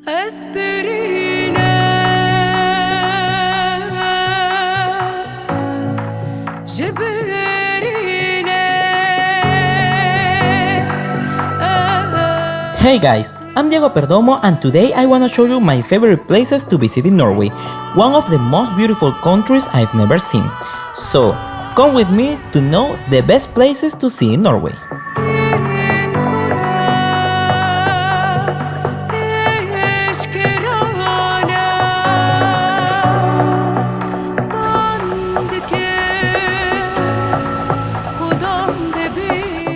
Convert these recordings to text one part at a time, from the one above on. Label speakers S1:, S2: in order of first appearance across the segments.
S1: Hey guys, I'm Diego Perdomo and today I wanna show you my favorite places to visit in Norway, one of the most beautiful countries I've never seen. So, come with me to know the best places to see in Norway.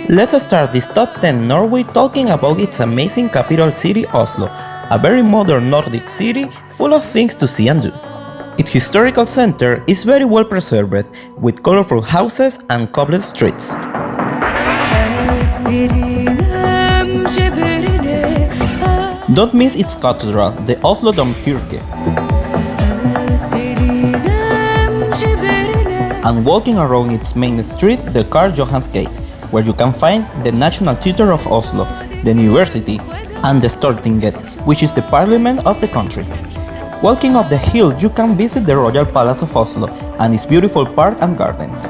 S1: Let's start this top 10 Norway talking about its amazing capital city Oslo, a very modern Nordic city full of things to see and do. Its historical center is very well preserved, with colorful houses and cobbled streets. Don't miss its cathedral, the Oslo Domkirke. And walking around its main street, the Karl Johans Gate, where you can find the National Theatre of Oslo, the university, and the Stortinget, which is the parliament of the country. Walking up the hill, you can visit the Royal Palace of Oslo and its beautiful park and gardens.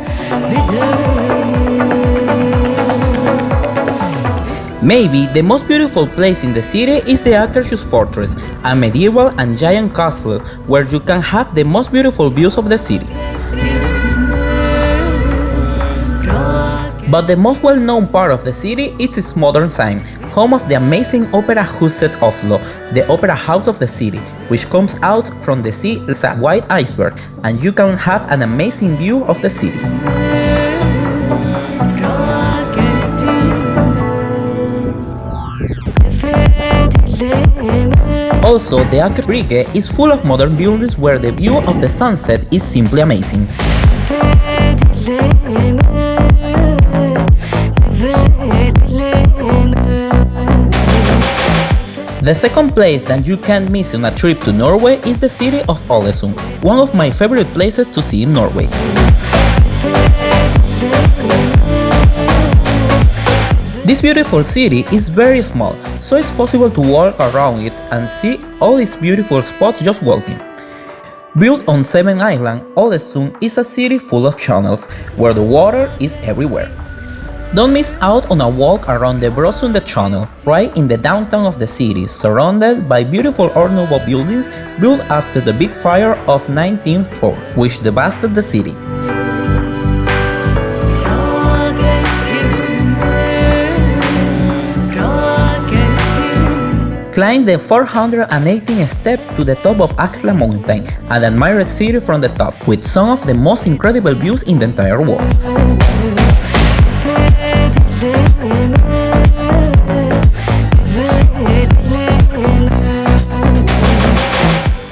S1: Maybe the most beautiful place in the city is the Akershus Fortress, a medieval and giant castle where you can have the most beautiful views of the city. But the most well-known part of the city is its modern sign, home of the amazing Opera Huset Oslo, the opera house of the city, which comes out from the sea as a white iceberg, and you can have an amazing view of the city. Also, the Akershus is full of modern buildings where the view of the sunset is simply amazing. The second place that you can't miss on a trip to Norway is the city of Alesund, one of my favorite places to see in Norway. This beautiful city is very small, so it's possible to walk around it and see all its beautiful spots just walking. Built on 7 islands, Alesund is a city full of channels, where the water is everywhere. Don't miss out on a walk around the Brosundet Channel, right in the downtown of the city, surrounded by beautiful Art Nouveau buildings built after the big fire of 1904, which devastated the city. Climb the 418 step to the top of Axla mountain and admire the city from the top, with some of the most incredible views in the entire world.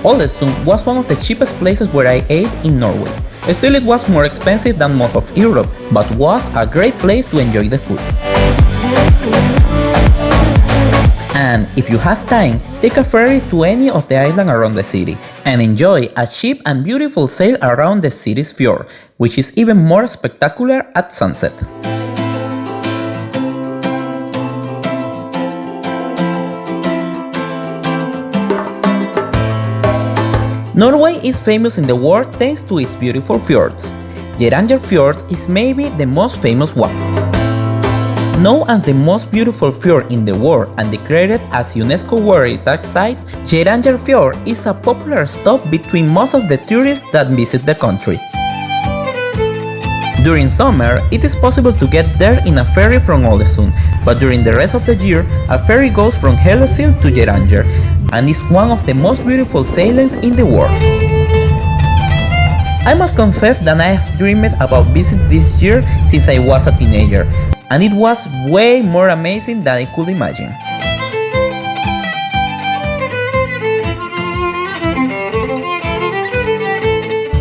S1: Alesund was one of the cheapest places where I ate in Norway. Still, it was more expensive than most of Europe, but was a great place to enjoy the food. And if you have time, take a ferry to any of the islands around the city and enjoy a cheap and beautiful sail around the city's fjord, which is even more spectacular at sunset. Norway is famous in the world thanks to its beautiful fjords. Geirangerfjord is maybe the most famous one. Known as the most beautiful fjord in the world and declared as UNESCO World Heritage Site, Geirangerfjord is a popular stop between most of the tourists that visit the country. During summer, it is possible to get there in a ferry from Alesund, but during the rest of the year, a ferry goes from Hellesylt to Geiranger, and is one of the most beautiful sailings in the world. I must confess that I have dreamed about visiting this year since I was a teenager, and it was way more amazing than I could imagine.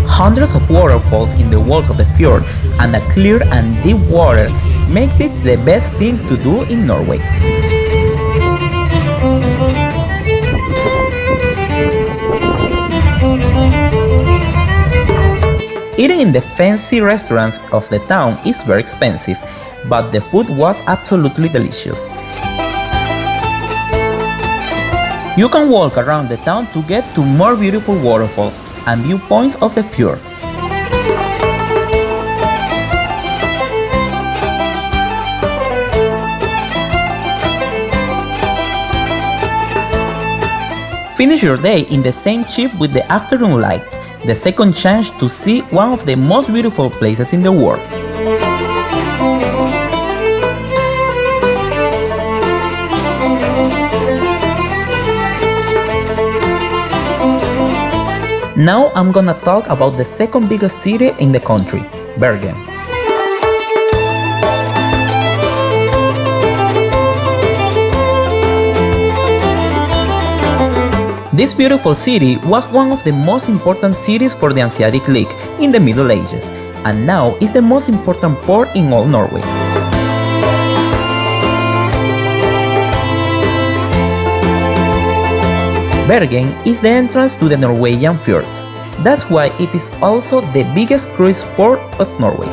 S1: Hundreds of waterfalls in the walls of the fjord and a clear and deep water makes it the best thing to do in Norway. Eating in the fancy restaurants of the town is very expensive, but the food was absolutely delicious. You can walk around the town to get to more beautiful waterfalls and viewpoints of the fjord. Finish your day in the same ship with the afternoon lights, the second chance to see one of the most beautiful places in the world. Now I'm gonna talk about the second biggest city in the country, Bergen. This beautiful city was one of the most important cities for the Hanseatic League in the Middle Ages, and now is the most important port in all Norway. Bergen is the entrance to the Norwegian fjords. That's why it is also the biggest cruise port of Norway.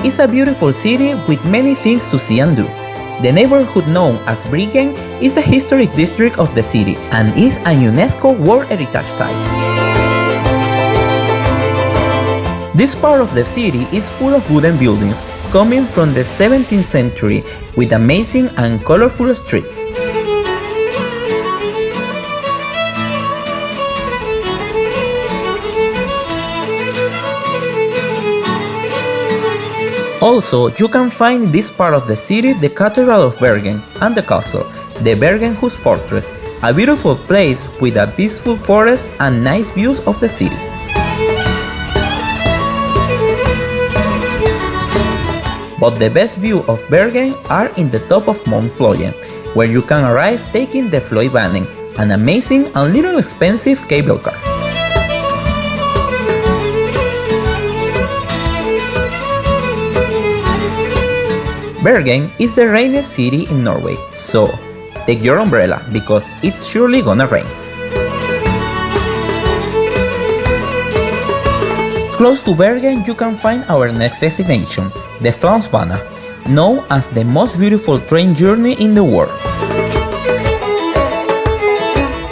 S1: It's a beautiful city with many things to see and do. The neighborhood known as Bryggen is the historic district of the city and is a UNESCO World Heritage Site. This part of the city is full of wooden buildings coming from the 17th century with amazing and colorful streets. Also, you can find in this part of the city the Cathedral of Bergen and the castle, the Bergenhus Fortress, a beautiful place with a peaceful forest and nice views of the city. But the best view of Bergen are in the top of Mount Floyen, where you can arrive taking the Flamsbana, an amazing and little expensive cable car. Bergen is the rainiest city in Norway, so take your umbrella because it's surely gonna rain. Close to Bergen you can find our next destination, the Flamsbana, known as the most beautiful train journey in the world.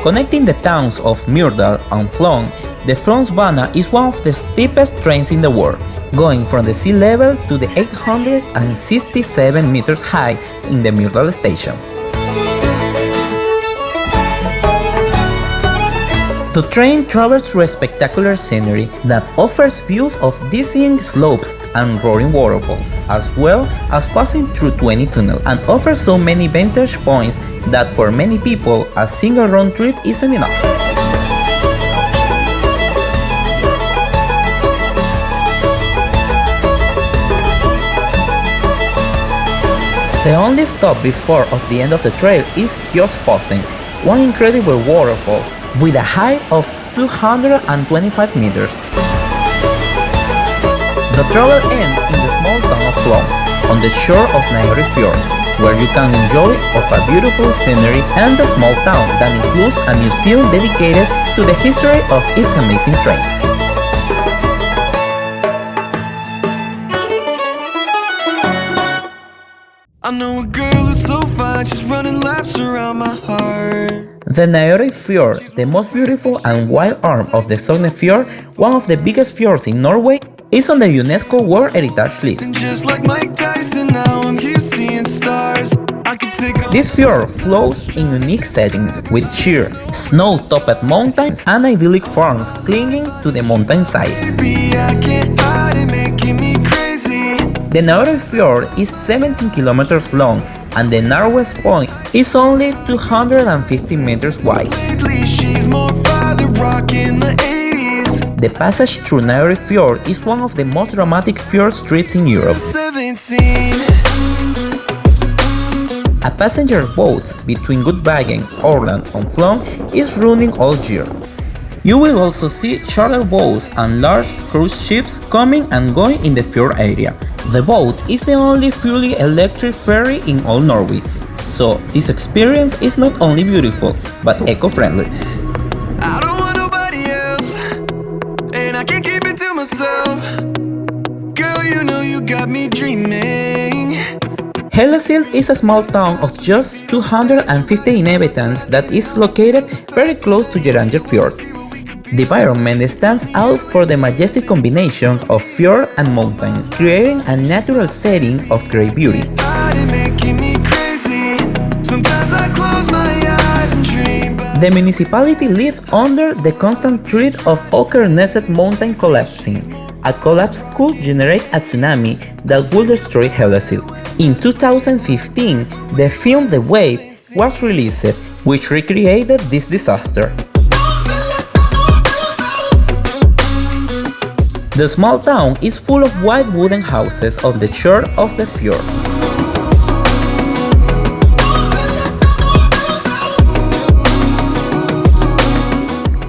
S1: Connecting the towns of Myrdal and Flåm, the Flamsbana is one of the steepest trains in the world, going from the sea level to the 867 meters high in the Myrdal station. The train travels through a spectacular scenery that offers views of dizzying slopes and roaring waterfalls, as well as passing through 20 tunnels, and offers so many vantage points that for many people a single round trip isn't enough. The only stop before of the end of the trail is Kjosfossen, one incredible waterfall with a height of 225 meters. The travel ends in the small town of Flåm, on the shore of Naeroyfjord, where you can enjoy of a beautiful scenery and a small town that includes a museum dedicated to the history of its amazing train.
S2: I know a girl who's so fine, she's running laps around my heart.
S1: The Naeroyfjord, the most beautiful and wide arm of the Sognefjord, one of the biggest fjords in Norway, is on the UNESCO World Heritage list.
S2: Just like Mike Tyson, now I'm here seeing stars. I could take a
S1: This fjord flows in unique settings, with sheer, snow-topped mountains and idyllic farms clinging to the mountain sides.
S2: baby, I can't hide it, making me crazy.
S1: The Naeroyfjord is 17 kilometers long and the narrowest point is only 250 meters wide.
S2: Lately, she's more father rock in the 80s.
S1: The passage through Naeroyfjord is one of the most dramatic fjord strips in Europe.
S2: 17.
S1: A passenger boat between Gudbergen, Orland and Flåm is running all year. You will also see charter boats and large cruise ships coming and going in the fjord area. The boat is the only fully electric ferry in all Norway, so this experience is not only beautiful, but eco-friendly.
S2: I don't want nobody else, and I can't keep it to myself. Girl, you know you got me dreaming.
S1: Hellesylt is a small town of just 250 inhabitants that is located very close to Geirangerfjord. The environment stands out for the majestic combination of fjord and mountains, creating a natural setting of great beauty. The municipality lives under the constant threat of Åkernäset mountain collapsing. A collapse could generate a tsunami that would destroy Hellesylt. In 2015, the film The Wave was released, which recreated this disaster. The small town is full of white wooden houses on the shore of the fjord.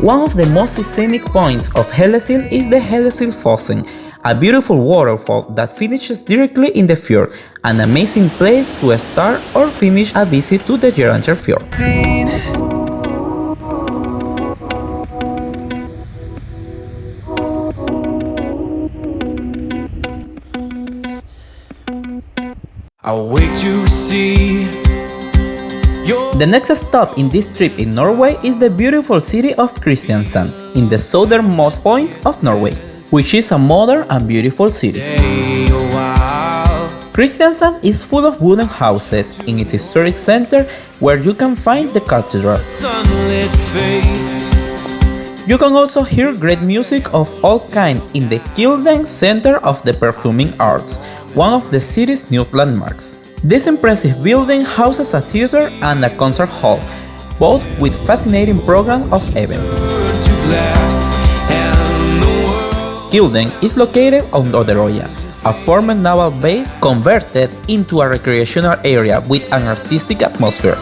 S1: One of the most scenic points of Hellesylt is the Hellesyltfossen, a beautiful waterfall that finishes directly in the fjord, an amazing place to start or finish a visit to the Geirangerfjord.
S2: I'll wait to see.
S1: The next stop in this trip in Norway is the beautiful city of Kristiansand, in the southernmost point of Norway, which is a modern and beautiful city. Kristiansand is full of wooden houses in its historic center, where you can find the cathedral. You can also hear great music of all kinds in the Kilden Center of the Performing Arts, one of the city's new landmarks. This impressive building houses a theater and a concert hall, both with fascinating program of events. Kilden is located on Naeroyfjord, a former naval base converted into a recreational area with an artistic atmosphere.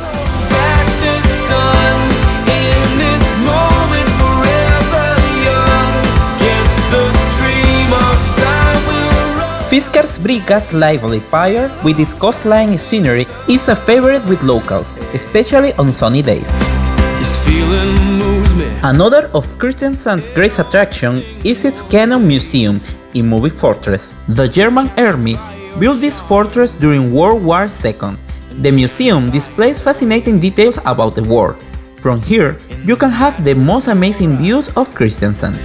S1: Fiskar's Brygga's lively pier, with its coastline scenery, is a favorite with locals, especially on sunny days. Another of Kristiansand's great attraction is its cannon museum in moving fortress. The German army built this fortress during World War II. The museum displays fascinating details about the war. From here, you can have the most amazing views of Kristiansand.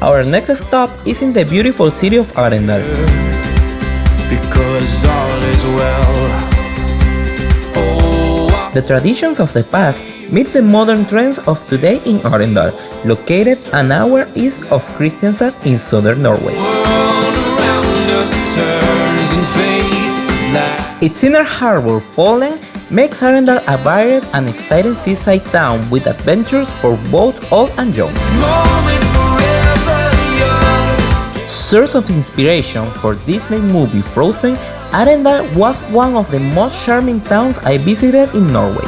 S1: Our next stop is in the beautiful city of Arendal. The traditions of the past meet the modern trends of today in Arendal, located an hour east of Kristiansand in southern Norway. Its inner harbor, Poland, makes Arendal a varied and exciting seaside town with adventures for both old and young. Source of inspiration for Disney movie Frozen, Arendal was one of the most charming towns I visited in Norway.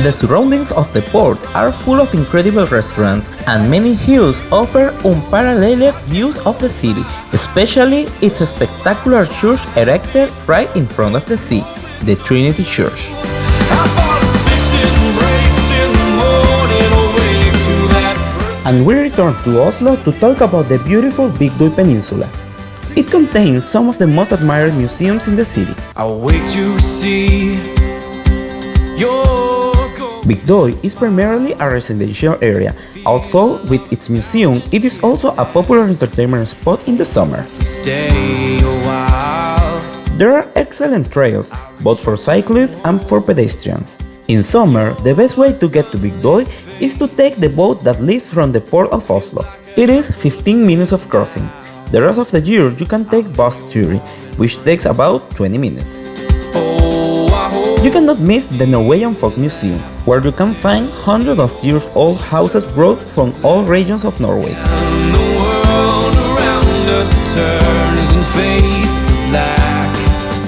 S1: The surroundings of the port are full of incredible restaurants, and many hills offer unparalleled views of the city, especially its spectacular church erected right in front of the sea, the Trinity Church. And we return to Oslo to talk about the beautiful Bygdoy Peninsula. It contains some of the most admired museums in the city.
S2: I'll wait to see your
S1: Bygdoy is primarily a residential area, although with its museum it is also a popular entertainment spot in the summer.
S2: stay a while.
S1: There are excellent trails, both for cyclists and for pedestrians. In summer, the best way to get to Bygdoy is to take the boat that leaves from the port of Oslo. It is 15 minutes of crossing. The rest of the year you can take bus tour, which takes about 20 minutes. You cannot miss the Norwegian Folk Museum, where you can find hundreds of years old houses brought from all regions of Norway.
S2: And the world around us turns and fades to black.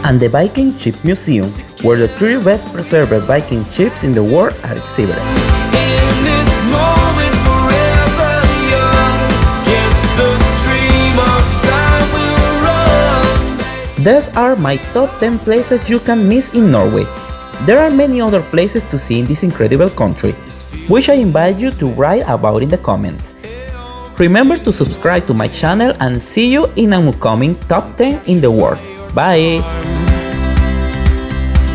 S1: And the Viking Ship Museum, where the 3 best preserved Viking ships in the world are exhibited.
S2: In this moment forever young, against the stream of time we'll run.
S1: These are my top 10 places you can miss in Norway. There are many other places to see in this incredible country. which I invite you to write about in the comments. Remember to subscribe to my channel and see you in an upcoming top 10 in the world. Bye!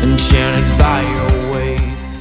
S2: Enchanted by your ways.